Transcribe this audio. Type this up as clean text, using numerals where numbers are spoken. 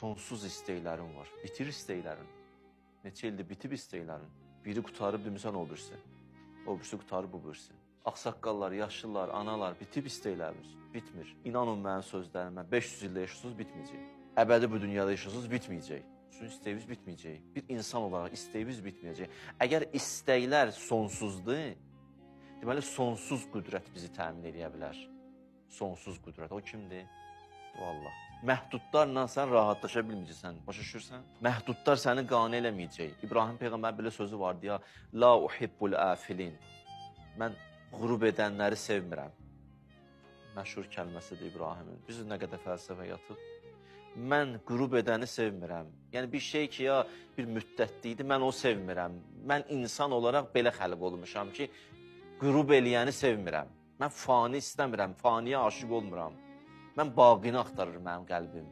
sonsuz istəklərin var. Bitir istəklərin. Neçə ildir bitib istəklərin. Biri qutarıb dümsən o birisi. O birisi qutarıb bu birisi. Ağsaqqallar, yaşlılar, analar bitib istəkləriniz. Bitmir. İnanın mənim sözlərimə 500 ildə yaşıyorsunuz bitməyəcək. Əbədi bu dünyada yaşıyorsunuz bitməyəcək. Sizin istəyiniz bitməyəcək. Bir insan olaraq istəyiniz bitməyəcək. Əgər istəklər sonsuzdur, deməli sonsuz qüdrət bizi təmin edə bilər. Sonsuz qüdrət. O kimdir? O Allah. Məhdudlarla sən rahatlaşa bilməyəcəksən. Başa düşürsən? Məhdudlar səni qane eləməyəcək. İbrahim Peyğəmbər belə sözü vardı ya, La uhibbul afilin. Mən qürub edənləri sevmirəm. Məşhur kəlməsidir İbrahimin. Biz nə qədər fəlsəfə yatıb. Mən qürub edəni sevmirəm. Yəni bir şey ki, ya bir müddətli idi, mən o sevmirəm. Mən insan olaraq belə xəlq olmuşam ki, qürub eləyəni sevmirəm. Mən fani istəmirəm, faniyə aşiq olmuram. Mən baqini axtarır mənim qəlbim.